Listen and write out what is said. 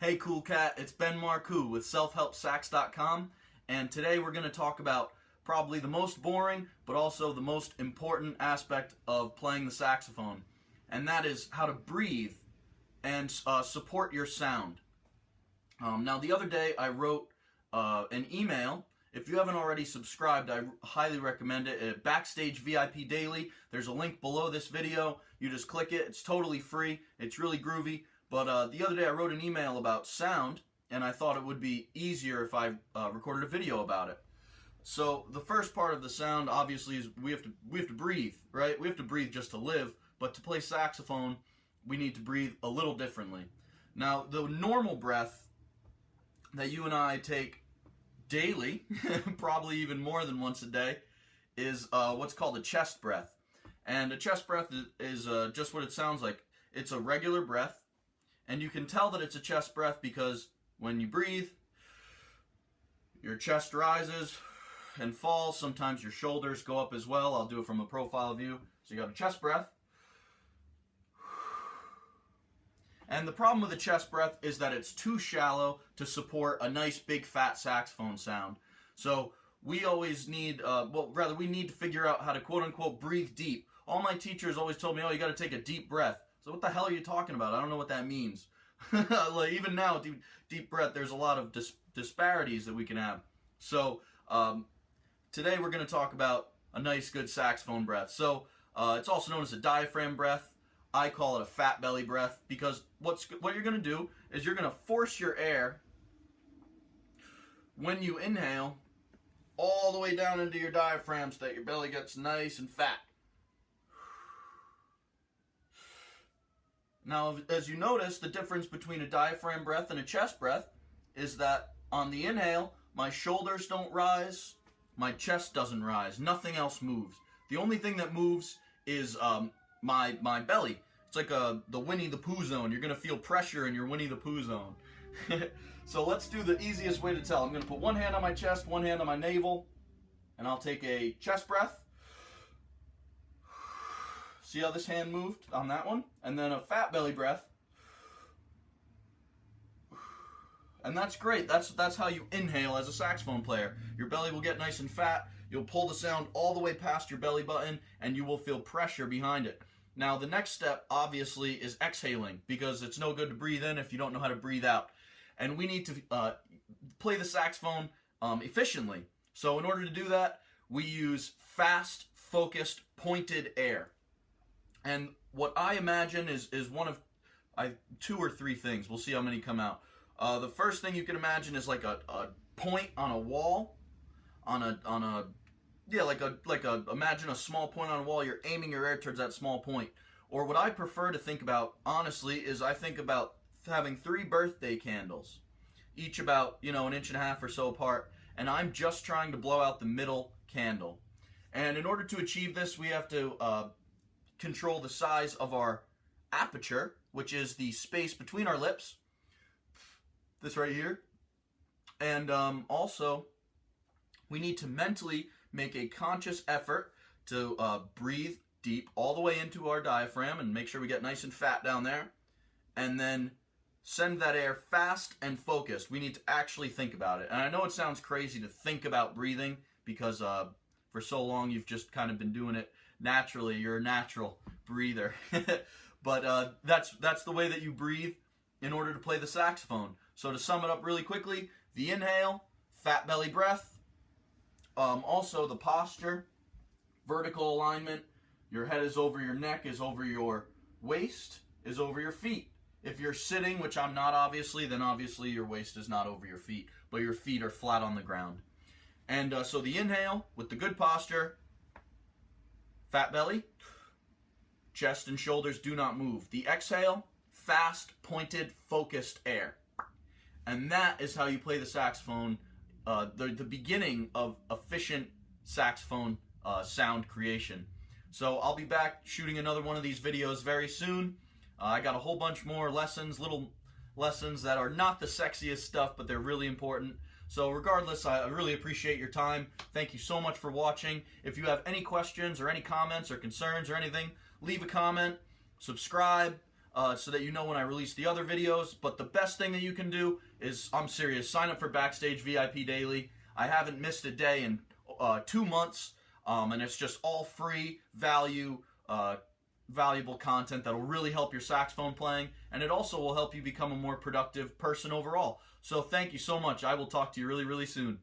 Hey Cool Cat, it's Ben Marcoux with SelfHelpSax.com, and today we're going to talk about probably the most boring but also the most important aspect of playing the saxophone, and that is how to breathe and support your sound. Now the other day I wrote an email. If you haven't already subscribed, I highly recommend it at Backstage VIP Daily. There's a link below this video. You just click it. It's totally free. It's really groovy. But the other day I wrote an email about sound, and I thought it would be easier if I recorded a video about it. So the first part of the sound, obviously, is we have to breathe, right? We have to breathe just to live. But to play saxophone, we need to breathe a little differently. Now, the normal breath that you and I take daily, probably even more than once a day, is what's called a chest breath. And a chest breath is just what it sounds like. It's a regular breath. And you can tell that it's a chest breath because when you breathe, your chest rises and falls. Sometimes your shoulders go up as well. I'll do it from a profile view. So you got a chest breath. And the problem with the chest breath is that it's too shallow to support a nice big fat saxophone sound. So we always need, we need to figure out how to quote unquote breathe deep. All my teachers always told me, oh, you got to take a deep breath. So what the hell are you talking about? I don't know what that means. Like even now, deep breath, there's a lot of disparities that we can have. So today we're going to talk about a nice, good saxophone breath. So it's also known as a diaphragm breath. I call it a fat belly breath because what you're going to do is you're going to force your air when you inhale all the way down into your diaphragm so that your belly gets nice and fat. Now, as you notice, the difference between a diaphragm breath and a chest breath is that on the inhale, my shoulders don't rise, my chest doesn't rise, nothing else moves. The only thing that moves is my belly. It's like the Winnie the Pooh zone. You're going to feel pressure in your Winnie the Pooh zone. So let's do the easiest way to tell. I'm going to put one hand on my chest, one hand on my navel, and I'll take a chest breath. See how this hand moved on that one? And then a fat belly breath. And that's great. That's how you inhale as a saxophone player. Your belly will get nice and fat. You'll pull the sound all the way past your belly button, and you will feel pressure behind it. Now, the next step, obviously, is exhaling, because it's no good to breathe in if you don't know how to breathe out. And we need to play the saxophone efficiently. So in order to do that, we use fast, focused, pointed air. And what I imagine is one of two or three things. We'll see how many come out. The first thing you can imagine is like a point on a wall, imagine a small point on a wall. You're aiming your air towards that small point. Or what I prefer to think about, honestly, is I think about having 3 birthday candles, each about an inch and a half or so apart, and I'm just trying to blow out the middle candle. And in order to achieve this, we have to control the size of our aperture, which is the space between our lips, this right here. And also, we need to mentally make a conscious effort to breathe deep all the way into our diaphragm and make sure we get nice and fat down there. And then send that air fast and focused. We need to actually think about it. And I know it sounds crazy to think about breathing because for so long you've just kind of been doing it naturally. You're a natural breather. But that's the way that you breathe in order to play the saxophone. So to sum it up really quickly, the inhale, fat belly breath. Also the posture, vertical alignment. Your head is over your neck, is over your waist, is over your feet. If you're sitting, which I'm not obviously, then obviously your waist is not over your feet, but your feet are flat on the ground. And so the inhale with the good posture, fat belly, chest and shoulders do not move. The exhale, fast, pointed, focused air. And that is how you play the saxophone, the beginning of efficient saxophone sound creation. So I'll be back shooting another one of these videos very soon. I got a whole bunch more lessons, little lessons that are not the sexiest stuff, but they're really important. So regardless, I really appreciate your time. Thank you so much for watching. If you have any questions or any comments or concerns or anything, leave a comment, subscribe. so that you know when I release the other videos. But the best thing that you can do is, I'm serious, sign up for Backstage VIP Daily. I haven't missed a day in 2 months, and it's just all free valuable content that will really help your saxophone playing, and it also will help you become a more productive person overall. So thank you so much. I will talk to you really, really soon.